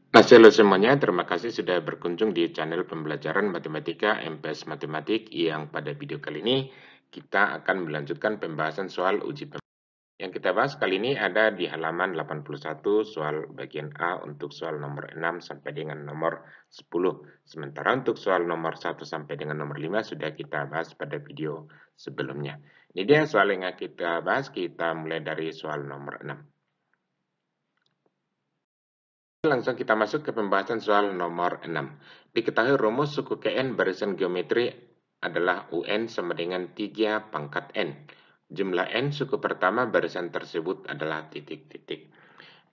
Halo semuanya, terima kasih sudah berkunjung di channel pembelajaran Matematika MPS Matematik yang pada video kali ini kita akan melanjutkan pembahasan soal uji pemilihan. Yang kita bahas kali ini ada di halaman 81 soal bagian A untuk soal nomor 6 sampai dengan nomor 10. Sementara untuk soal nomor 1 sampai dengan nomor 5 sudah kita bahas pada video sebelumnya. Ini dia soal yang kita bahas, kita mulai dari soal nomor 6. Langsung kita masuk ke pembahasan soal nomor 6. Diketahui rumus suku Kn barisan geometri adalah UN sama dengan 3 pangkat N. Jumlah N suku pertama barisan tersebut adalah titik-titik.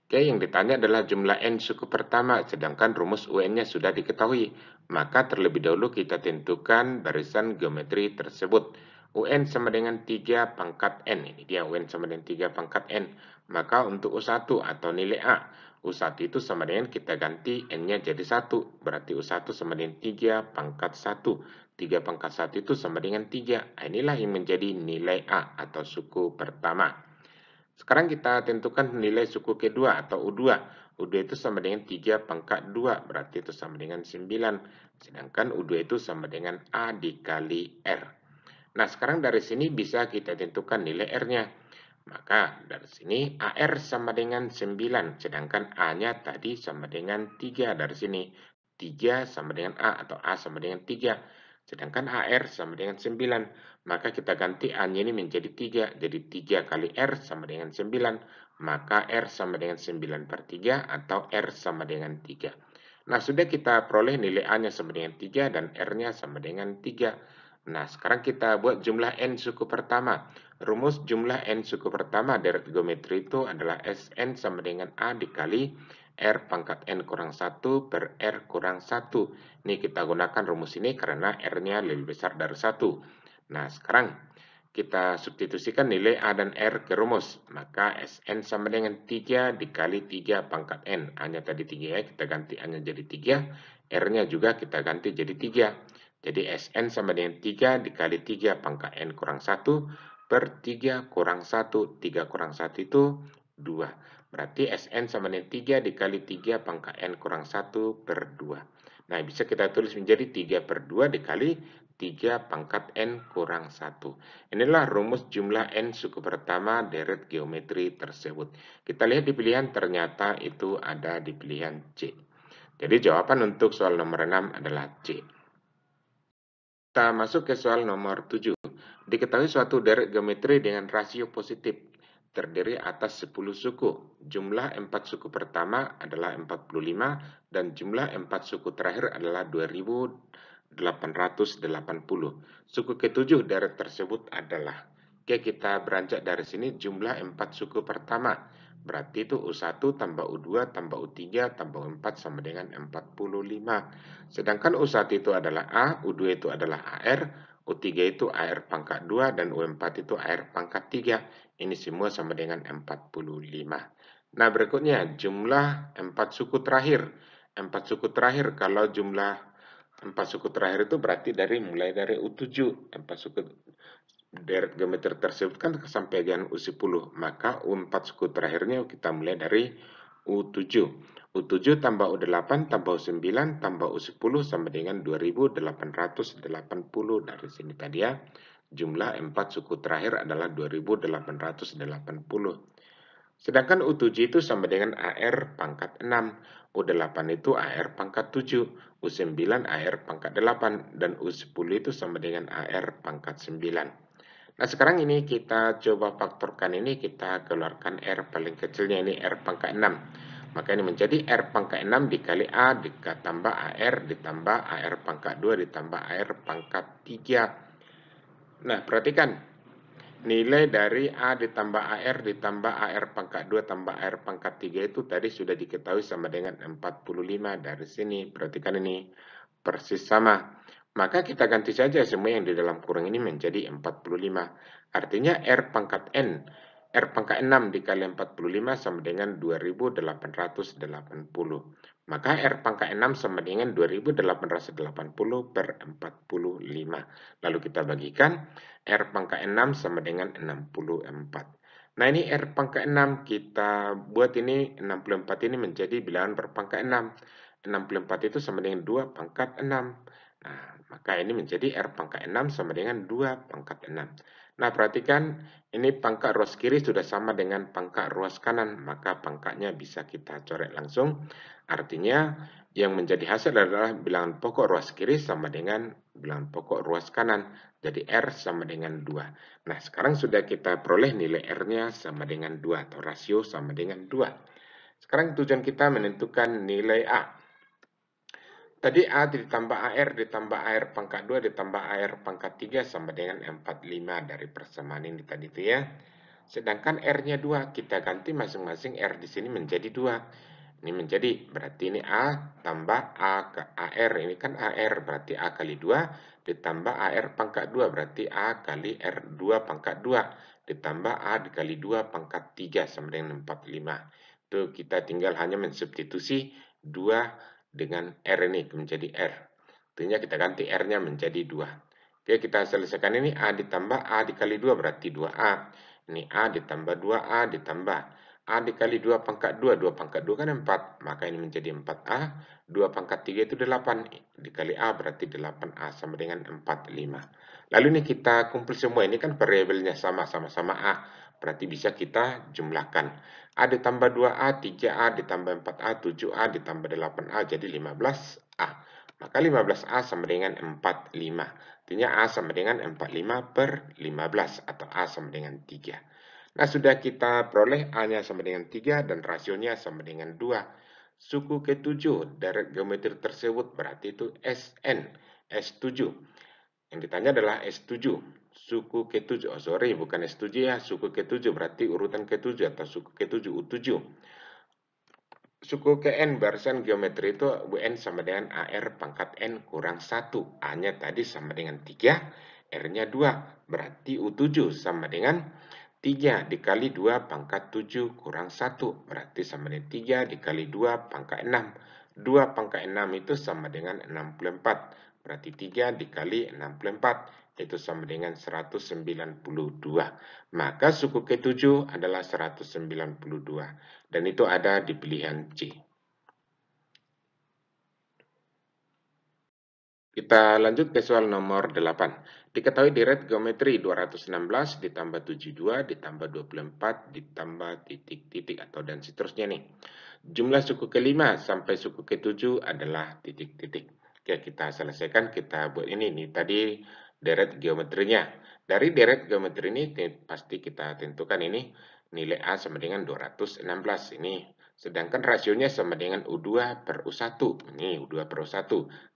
Oke, yang ditanya adalah jumlah N suku pertama, sedangkan rumus UN-nya sudah diketahui. Maka terlebih dahulu kita tentukan barisan geometri tersebut. UN sama dengan 3 pangkat N. Ini dia UN sama dengan 3 pangkat N. Maka untuk U1 atau nilai A, U1 itu sama dengan kita ganti N-nya jadi 1. Berarti U1 sama dengan 3 pangkat 1. 3 pangkat 1 itu sama dengan 3. Inilah yang menjadi nilai A atau suku pertama. Sekarang kita tentukan nilai suku kedua atau U2. U2 itu sama dengan 3 pangkat 2, berarti itu sama dengan 9. Sedangkan U2 itu sama dengan A dikali R. Nah, sekarang dari sini bisa kita tentukan nilai R-nya. Maka dari sini AR sama dengan 9, sedangkan A-nya tadi sama dengan 3 dari sini. 3 sama dengan A atau A sama dengan 3. Sedangkan AR sama dengan 9. Maka kita ganti A-nya ini menjadi 3. Jadi 3 kali R sama dengan 9. Maka R sama dengan 9 per 3 atau R sama dengan 3. Nah, sudah kita peroleh nilai A-nya sama dengan 3 dan R-nya sama dengan 3. Nah, sekarang kita buat jumlah N suku pertama. Rumus jumlah N suku pertama deret geometri itu adalah Sn sama dengan A dikali R pangkat N kurang 1 per R kurang 1. Ini kita gunakan rumus ini karena R-nya lebih besar dari 1. Nah, sekarang kita substitusikan nilai A dan R ke rumus. Maka Sn sama dengan 3 dikali 3 pangkat N. A-nya tadi 3 ya, kita ganti A-nya jadi 3. R-nya juga kita ganti jadi 3. Jadi Sn sama dengan 3 dikali 3 pangkat N kurang 1 per 3 kurang 1. 3 kurang 1 itu 2. Berarti Sn sama dengan 3 dikali 3 pangkat N kurang 1 per 2. Nah, bisa kita tulis menjadi 3 per 2 dikali 3 pangkat N kurang 1. Inilah rumus jumlah N suku pertama deret geometri tersebut. Kita lihat di pilihan, ternyata itu ada di pilihan C. Jadi jawaban untuk soal nomor 6 adalah C. Kita masuk ke soal nomor 7. Diketahui suatu deret geometri dengan rasio positif terdiri atas 10 suku. Jumlah 4 suku pertama adalah 45 dan jumlah 4 suku terakhir adalah 2880. Suku ketujuh deret tersebut adalah. Oke, kita beranjak dari sini jumlah 4 suku pertama. Berarti itu U1 tambah U2 tambah U3 tambah U4 sama dengan 45. Sedangkan U1 itu adalah A, U2 itu adalah AR, U3 itu AR pangkat 2, dan U4 itu AR pangkat 3. Ini semua sama dengan 45. Nah, berikutnya jumlah 4 suku terakhir. 4 suku terakhir, kalau jumlah 4 suku terakhir itu berarti mulai dari U7. 4 suku deret geometri tersebut kan sampai dengan U10. Maka U4 suku terakhirnya kita mulai dari U7. U7 tambah U8 tambah U9 tambah U10 sama dengan 2880 dari sini tadi ya. Jumlah 4 suku terakhir adalah 2880. Sedangkan U7 itu sama dengan AR pangkat 6. U8 itu AR pangkat 7. U9 AR pangkat 8. Dan U10 itu sama dengan AR pangkat 9. Nah, sekarang ini kita coba faktorkan ini, kita keluarkan R paling kecilnya ini R pangkat 6. Maka ini menjadi R pangkat 6 dikali A ditambah AR ditambah AR pangkat 2 ditambah AR pangkat 3. Nah, perhatikan. Nilai dari A ditambah AR ditambah AR pangkat 2 tambah AR pangkat 3 itu tadi sudah diketahui sama dengan 45 dari sini. Perhatikan ini persis sama. Maka kita ganti saja semua yang di dalam kurung ini menjadi 45. Artinya R pangkat N. R pangkat 6 dikali 45 sama dengan 2880. Maka R pangkat 6 sama dengan 2880 per 45. Lalu kita bagikan R pangkat 6 sama dengan 64. Nah, ini R pangkat 6, kita buat ini 64 ini menjadi bilangan berpangkat 6. 64 itu sama dengan 2 pangkat 6. Nah, maka ini menjadi R pangkat 6 sama dengan 2 pangkat 6. Nah, perhatikan ini pangkat ruas kiri sudah sama dengan pangkat ruas kanan, maka pangkatnya bisa kita coret langsung. Artinya, yang menjadi hasil adalah bilangan pokok ruas kiri sama dengan bilangan pokok ruas kanan. Jadi R sama dengan 2. Nah, sekarang sudah kita peroleh nilai R-nya sama dengan 2 atau rasio sama dengan 2. Sekarang tujuan kita menentukan nilai A. Tadi A ditambah AR ditambah AR pangkat 2 ditambah AR pangkat 3 sama dengan 45 dari persamaan ini tadi itu ya. Sedangkan R-nya 2, kita ganti masing-masing R di sini menjadi 2. Ini menjadi, berarti ini A tambah A ke AR, ini kan AR, berarti A kali 2, ditambah AR pangkat 2, berarti A kali R2 pangkat 2, ditambah A dikali 2 pangkat 3, sama dengan 45. Itu kita tinggal hanya mensubstitusi 2 dengan R ini, menjadi R. Tentunya kita ganti R-nya menjadi 2. Oke, kita selesaikan ini, A ditambah A dikali 2, berarti 2A. Ini A ditambah 2A ditambah A dikali 2 pangkat 2. 2 pangkat 2 kan 4. Maka ini menjadi 4A. 2 pangkat 3 itu 8. Dikali A berarti 8A sama dengan 45. Lalu ini kita kumpul semua. Ini kan variabelnya sama-sama A. Berarti bisa kita jumlahkan. A ditambah 2A, 3A ditambah 4A, 7A ditambah 8A jadi 15A. Maka 15A sama dengan 45. Artinya A sama dengan 45 per 15 atau A sama dengan 3. Nah, sudah kita peroleh A-nya sama dengan 3 dan rasionya sama dengan 2. Suku ke-7 dari geometri tersebut berarti itu SN, S7. Yang ditanya adalah S7. Suku ke-7, bukan S7 ya, suku ke-7 berarti urutan ke-7 atau suku ke-7, U7. Suku ke N barisan geometri itu UN sama dengan AR pangkat N kurang 1. A-nya tadi sama dengan 3, R-nya 2. Berarti U7 sama dengan 3 dikali 2 pangkat 7 kurang 1. Berarti sama dengan 3 dikali 2 pangkat 6. 2 pangkat 6 itu sama dengan 64. Berarti 3 dikali 64 itu sama dengan 192. Maka suku ke-7 adalah 192. Dan itu ada di pilihan C. Kita lanjut ke soal nomor 8. Diketahui deret geometri 216 ditambah 72 ditambah 24 ditambah titik-titik atau dan seterusnya nih. Jumlah suku ke-5 sampai suku ke-7 adalah titik-titik. Oke, kita selesaikan, kita buat ini nih tadi deret geometrinya. Dari deret geometri ini pasti kita tentukan ini nilai A sama dengan 216 ini. Sedangkan rasionya sama dengan U2 per U1. Ini U2 per U1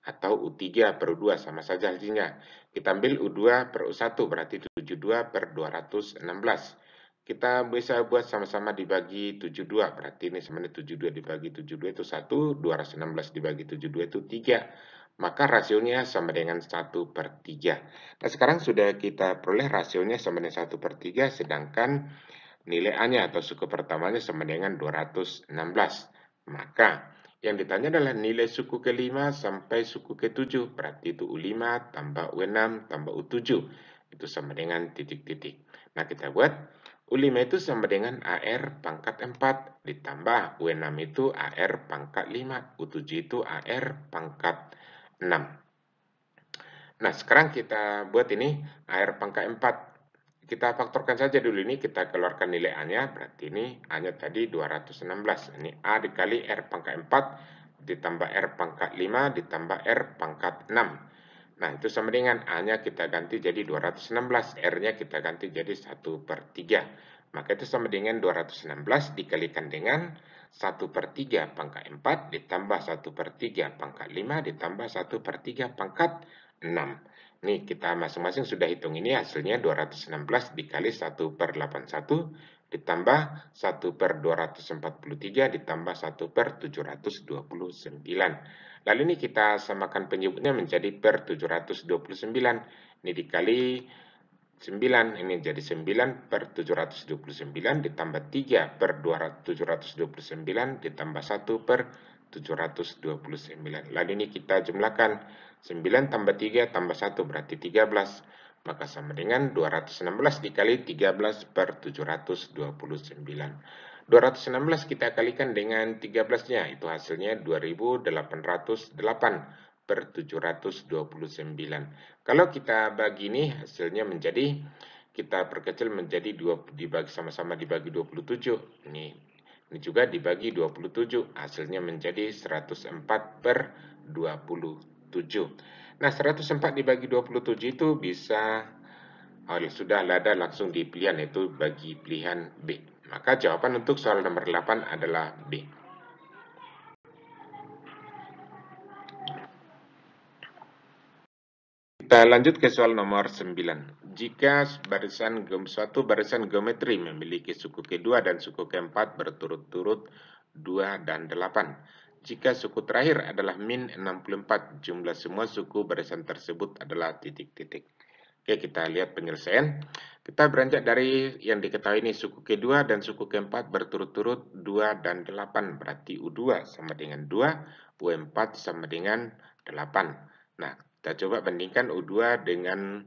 atau U3 per U2 sama saja hasilnya. Kita ambil U2 per U1 berarti 72 per 216. Kita bisa buat sama-sama dibagi 72, berarti ini sama dengan 72 dibagi 72 itu 1, 216 dibagi 72 itu 3. Maka rasionya sama dengan 1 per 3. Nah, sekarang sudah kita peroleh rasionya sama dengan 1 per 3, sedangkan nilai A-nya atau suku pertamanya sama dengan 216. Maka yang ditanya adalah nilai suku ke-5 sampai suku ke-7. Berarti itu U5 tambah U6 tambah U7. Itu sama dengan titik-titik. Nah, kita buat U5 itu sama dengan AR pangkat 4 ditambah U6 itu AR pangkat 5. U7 itu AR pangkat 6. Nah, sekarang kita buat ini AR pangkat 4. Kita faktorkan saja dulu ini, kita keluarkan nilai A-nya, berarti ini A-nya tadi 216. Ini A dikali R pangkat 4, ditambah R pangkat 5, ditambah R pangkat 6. Nah, itu sama dengan A-nya kita ganti jadi 216, R-nya kita ganti jadi 1 per 3. Maka itu sama dengan 216 dikalikan dengan 1 per 3 pangkat 4, ditambah 1 per 3 pangkat 5, ditambah 1 per 3 pangkat 6. Nih, kita masing-masing sudah hitung ini hasilnya 216 dikali 1 per 81, ditambah 1 per 243, ditambah 1 per 729. Lalu ini kita samakan penyebutnya menjadi per 729. Ini dikali 9, ini jadi 9 per 729 ditambah 3 per 729 ditambah 1 per 729. Lalu ini kita jumlahkan 9 tambah 3 tambah 1 berarti 13. maka sama dengan 216 dikali 13 per 729. 216 kita kalikan dengan 13-nya, itu hasilnya 2808 per 729. Kalau kita bagi ini, hasilnya menjadi, kita perkecil menjadi dibagi sama-sama dibagi 27. Ini juga dibagi 27, hasilnya menjadi 104 per 27. Nah, 104 dibagi 27 itu bisa, sudah ada langsung di pilihan, yaitu bagi pilihan B. Maka jawaban untuk soal nomor 8 adalah B. Kita lanjut ke soal nomor 9. Jika suatu barisan geometri memiliki suku kedua dan suku keempat berturut-turut 2 dan 8. Jika suku terakhir adalah min 64, jumlah semua suku barisan tersebut adalah titik-titik. Oke, kita lihat penyelesaian. Kita beranjak dari yang diketahui ini, suku kedua dan suku keempat berturut-turut 2 dan 8. Berarti U2 sama dengan 2, U4 sama dengan 8. Nah, kita coba bandingkan U2 dengan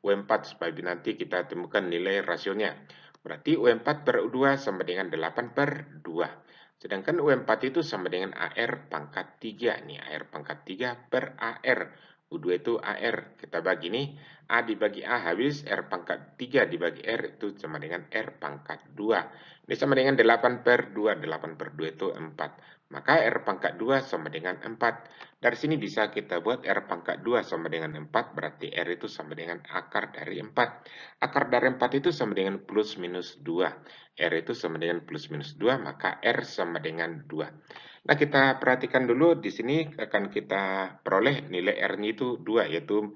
U4 supaya nanti kita temukan nilai rasionya. Berarti U4 per U2 sama dengan 8 per 2. Sedangkan U4 itu sama dengan AR pangkat 3. Ini AR pangkat 3 per AR. U2 itu AR. Kita bagi nih, A dibagi A habis, R pangkat 3 dibagi R itu sama dengan R pangkat 2. Ini sama dengan 8 per 2. 8 per 2 itu 4. Maka R pangkat 2 sama dengan 4. Dari sini bisa kita buat R pangkat 2 sama dengan 4, berarti R itu sama dengan akar dari 4. Akar dari 4 itu sama dengan plus minus 2. R itu sama dengan plus minus 2, maka R sama dengan 2. Nah, kita perhatikan dulu di sini akan kita peroleh nilai R-nya itu 2, yaitu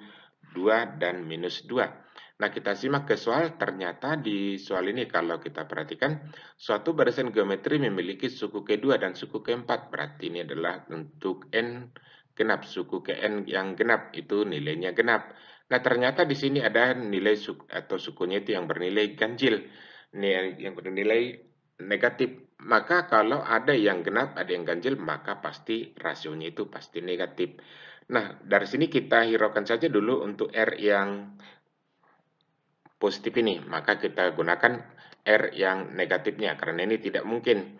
2 dan minus 2. Nah, kita simak ke soal. Ternyata di soal ini kalau kita perhatikan, suatu barisan geometri memiliki suku kedua dan suku keempat. Berarti ini adalah untuk N genap. Suku ke N yang genap itu nilainya genap. Nah, ternyata di sini ada nilai sukunya itu yang bernilai ganjil. Ini yang bernilai negatif. Maka kalau ada yang genap, ada yang ganjil, maka pasti rasionya itu pasti negatif. Nah, dari sini kita hiraukan saja dulu untuk R yang positif ini. Maka kita gunakan R yang negatifnya, karena ini tidak mungkin.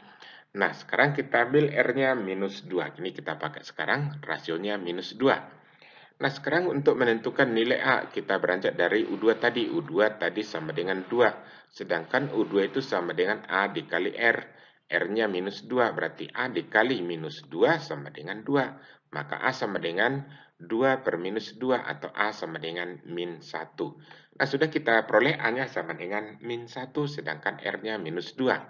Nah, sekarang kita ambil R-nya minus 2. Ini kita pakai sekarang, rasionya minus 2. Nah, sekarang untuk menentukan nilai A, kita beranjak dari U2 tadi. U2 tadi sama dengan 2. Sedangkan U2 itu sama dengan A dikali R. R-nya minus 2, berarti A dikali minus 2 sama dengan 2. Maka A sama dengan 2 per minus 2 atau A sama dengan min 1. Nah, sudah kita peroleh A-nya sama dengan min 1, sedangkan R-nya minus 2.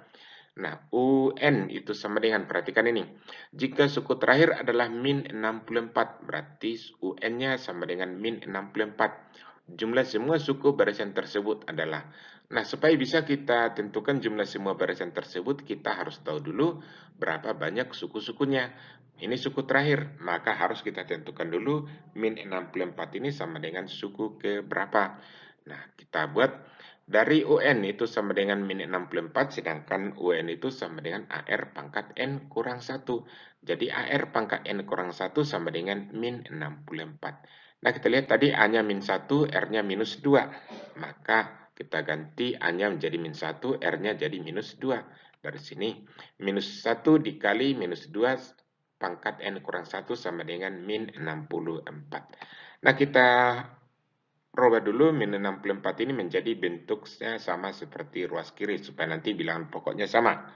Nah, UN itu sama dengan, perhatikan ini. Jika suku terakhir adalah min 64, berarti UN-nya sama dengan min 64. Jumlah semua suku barisan tersebut adalah. Nah, supaya bisa kita tentukan jumlah semua barisan tersebut, kita harus tahu dulu berapa banyak suku-sukunya. Ini suku terakhir, maka harus kita tentukan dulu min 64 ini sama dengan suku ke berapa. Nah, kita buat dari UN itu sama dengan min 64, sedangkan UN itu sama dengan AR pangkat N kurang 1. Jadi AR pangkat N kurang 1 sama dengan min 64. Nah, kita lihat tadi A-nya min 1, R-nya minus 2. Maka kita ganti A-nya menjadi min 1, R-nya jadi minus 2. Dari sini, minus 1 dikali minus 2 pangkat N kurang 1 sama dengan min 64. Nah, kita rubah dulu min 64 ini menjadi bentuknya sama seperti ruas kiri, supaya nanti bilangan pokoknya sama.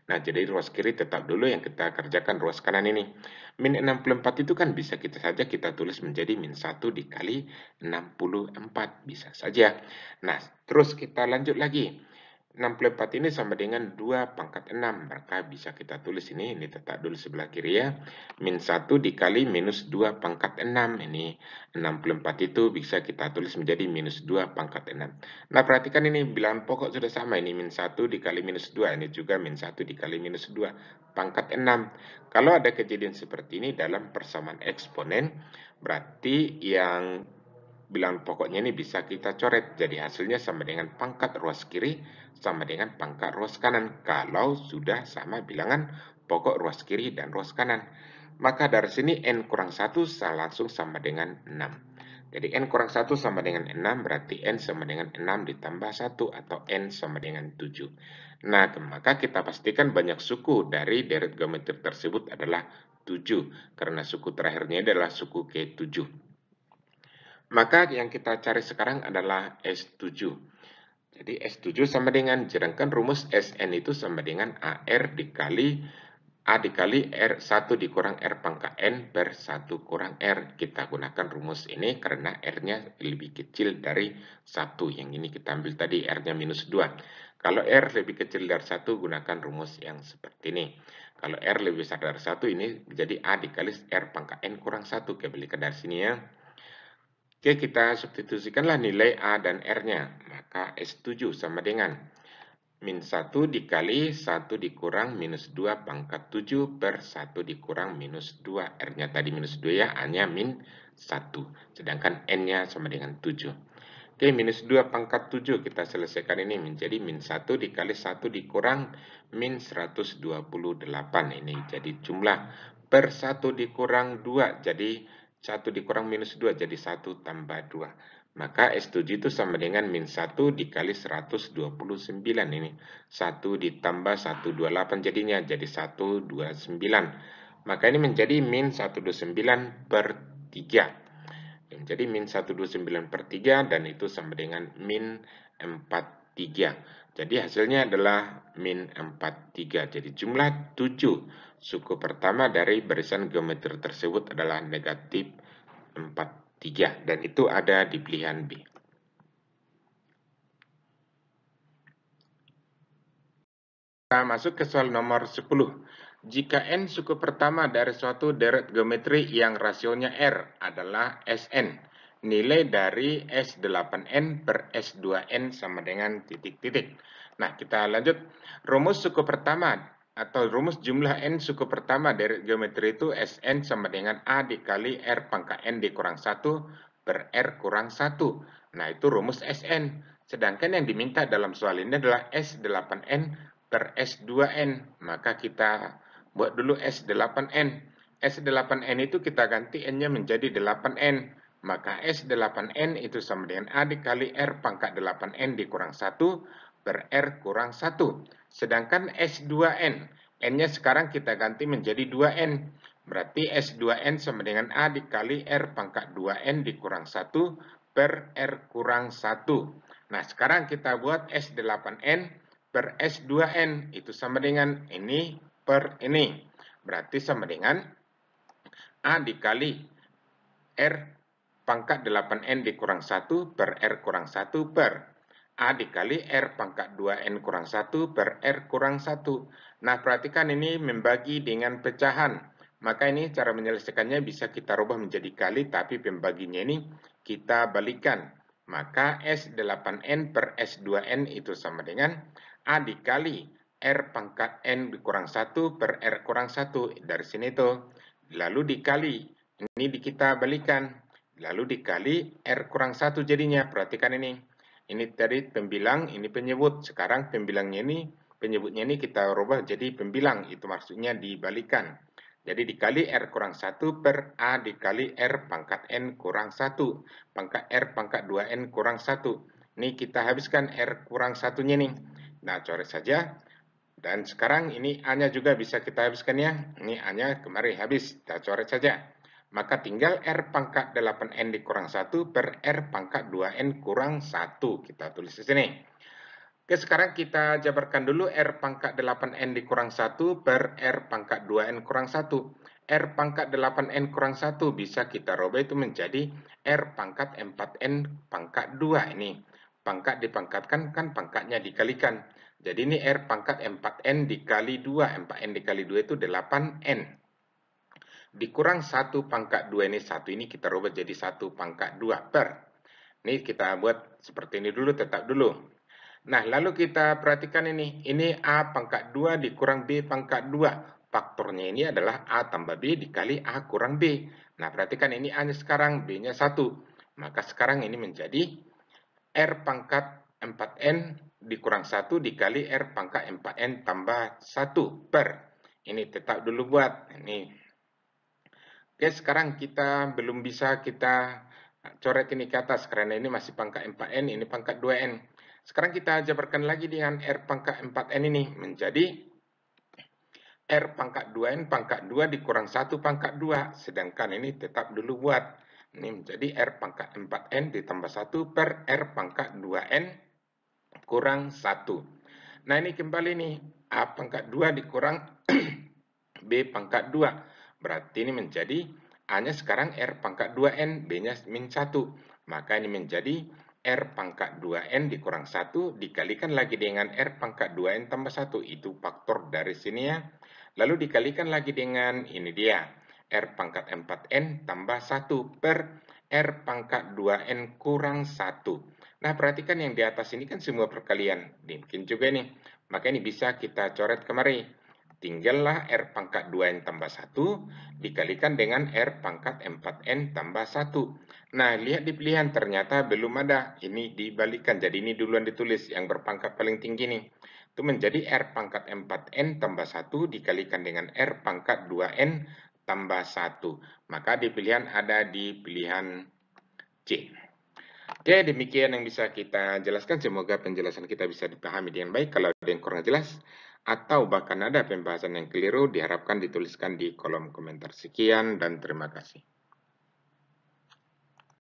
Nah, jadi ruas kiri tetap dulu, yang kita kerjakan ruas kanan ini. Min 64 itu kan bisa saja kita tulis menjadi min 1 dikali 64. Bisa saja. Nah, terus kita lanjut lagi. 64 ini sama dengan 2 pangkat 6. Maka bisa kita tulis ini tetap dulu sebelah kiri ya. Min 1 dikali minus 2 pangkat 6. Ini 64 itu bisa kita tulis menjadi minus 2 pangkat 6. Nah, perhatikan ini bilangan pokok sudah sama. Ini min 1 dikali minus 2. Ini juga min 1 dikali minus 2 pangkat 6. Kalau ada kejadian seperti ini dalam persamaan eksponen, berarti yang bilangan pokoknya ini bisa kita coret. Jadi hasilnya sama dengan pangkat ruas kiri sama dengan pangkat ruas kanan. Kalau sudah sama bilangan pokok ruas kiri dan ruas kanan. Maka dari sini N kurang 1 langsung sama dengan 6. Jadi N kurang 1 sama dengan 6, berarti N sama dengan 6 ditambah 1 atau N sama dengan 7. Nah, maka kita pastikan banyak suku dari deret geometri tersebut adalah 7, karena suku terakhirnya adalah suku ke-7. Maka yang kita cari sekarang adalah S7. Jadi S7 sama dengan, sedangkan rumus Sn itu sama dengan AR dikali A dikali R1 dikurang R pangkat N per 1 kurang R. Kita gunakan rumus ini karena R-nya lebih kecil dari 1. Yang ini kita ambil tadi, R-nya minus 2. Kalau R lebih kecil dari 1, gunakan rumus yang seperti ini. Kalau R lebih besar dari 1, ini jadi A dikali R pangkat N kurang 1. Kebalikan dari sini ya. Oke, kita substitusikanlah nilai A dan R-nya. Maka S7 sama dengan min 1 dikali 1 dikurang minus 2 pangkat 7 per 1 dikurang minus 2. R-nya tadi minus 2 ya, A-nya min 1. Sedangkan N-nya sama dengan 7. Oke, minus 2 pangkat 7 kita selesaikan ini menjadi min 1 dikali 1 dikurang min 128. Ini jadi jumlah per 1 dikurang 2. Jadi 1 dikurang minus 2 jadi 1 tambah 2. Maka S7 itu sama dengan min 1 dikali 129 ini. 1 ditambah 128 jadinya jadi 129. Maka ini menjadi min 129 per 3. Jadi min 129 per 3 dan itu sama dengan min 43. Jadi hasilnya adalah min 43. Jadi jumlah 7 suku pertama dari barisan geometri tersebut adalah negatif 43. Dan itu ada di pilihan B. Kita masuk ke soal nomor 10. Jika N suku pertama dari suatu deret geometri yang rasionya R adalah Sn, nilai dari S8N per S2N sama dengan titik-titik. Nah, kita lanjut. Rumus suku pertama atau rumus jumlah N suku pertama deret geometri itu Sn sama dengan A dikali R pangkat N dikurang 1 per R kurang 1. Nah, itu rumus Sn. Sedangkan yang diminta dalam soal ini adalah S8N per S2N. Maka kita buat dulu S8N. S8N itu kita ganti N-nya menjadi 8N. Maka S8N itu sama dengan A dikali R pangkat 8N dikurang 1 per R kurang 1. Sedangkan S2N, N-nya sekarang kita ganti menjadi 2N. Berarti S2N sama dengan A dikali R pangkat 2N dikurang 1 per R kurang 1. Nah, sekarang kita buat S8N per S2N itu sama dengan ini per ini. Berarti sama dengan A dikali R pangkat 8N dikurang 1 per R kurang 1 per A dikali R pangkat 2N kurang 1 per R kurang 1. Nah, perhatikan ini membagi dengan pecahan. Maka ini cara menyelesaikannya bisa kita rubah menjadi kali, tapi pembaginya ini kita balikan. Maka S8N per S2N itu sama dengan A dikali R pangkat N dikurang 1 per R kurang 1. Dari sini tuh. Lalu dikali. Ini kita balikan. Lalu dikali R kurang 1 jadinya. Perhatikan ini. Ini tadi pembilang, ini penyebut. Sekarang pembilangnya ini, penyebutnya ini kita rubah jadi pembilang. Itu maksudnya dibalikan. Jadi dikali R kurang 1 per A dikali R pangkat N kurang 1. Pangkat R pangkat 2N kurang 1. Ini kita habiskan R kurang 1-nya nih. Nah, coret saja. Dan sekarang ini A-nya juga bisa kita habiskan ya. Ini A-nya kemarin habis. Kita coret saja. Maka tinggal R pangkat 8N dikurang 1 per R pangkat 2N kurang 1. Kita tulis di sini. Oke, sekarang kita jabarkan dulu R pangkat 8N dikurang 1 per R pangkat 2N kurang 1. R pangkat 8N kurang 1 bisa kita rubah itu menjadi R pangkat 4N pangkat 2. Ini pangkat dipangkatkan kan pangkatnya dikalikan. Jadi ini R pangkat 4N dikali 2. 4N dikali 2 itu 8N. Dikurang 1 pangkat 2 ini 1 ini kita rubah jadi 1 pangkat 2 per. Ini kita buat seperti ini dulu, tetap dulu. Nah, lalu kita perhatikan ini. Ini A pangkat 2 dikurang B pangkat 2. Faktornya ini adalah A tambah B dikali A kurang B. Nah, perhatikan ini A-nya sekarang, B-nya 1. Maka sekarang ini menjadi R pangkat 4N dikurang 1 dikali R pangkat 4N tambah 1 per. Ini tetap dulu buat. Ini. Oke, sekarang kita belum bisa kita Coret ini ke atas karena ini masih pangkat 4N, ini pangkat 2N. Sekarang kita jabarkan lagi dengan R pangkat 4N ini menjadi R pangkat 2N pangkat 2 dikurang 1 pangkat 2. Sedangkan ini tetap dulu buat. Ini menjadi R pangkat 4N ditambah 1 per R pangkat 2N kurang 1. Nah ini kembali nih, A pangkat 2 dikurang B pangkat 2. Berarti ini menjadi A-nya sekarang R pangkat 2N, B-nya min 1. Maka ini menjadi R pangkat 2N dikurang 1 dikalikan lagi dengan R pangkat 2N tambah 1. Itu faktor dari sini ya. Lalu dikalikan lagi dengan ini dia. R pangkat 4N tambah 1 per R pangkat 2N kurang 1. Nah, perhatikan yang di atas ini kan semua perkalian. Mungkin juga nih. Maka ini bisa kita coret kemari. Tinggallah R pangkat 2N tambah 1 dikalikan dengan R pangkat 4N tambah 1. Nah, lihat di pilihan ternyata belum ada. Ini dibalikan. Jadi ini duluan ditulis yang berpangkat paling tinggi nih. Itu menjadi R pangkat 4N tambah 1 dikalikan dengan R pangkat 2N tambah 1. Maka di pilihan ada di pilihan C. Oke, demikian yang bisa kita jelaskan. Semoga penjelasan kita bisa dipahami dengan baik. Kalau ada yang kurang jelas, atau bahkan ada pembahasan yang keliru, diharapkan dituliskan di kolom komentar. Sekian dan terima kasih.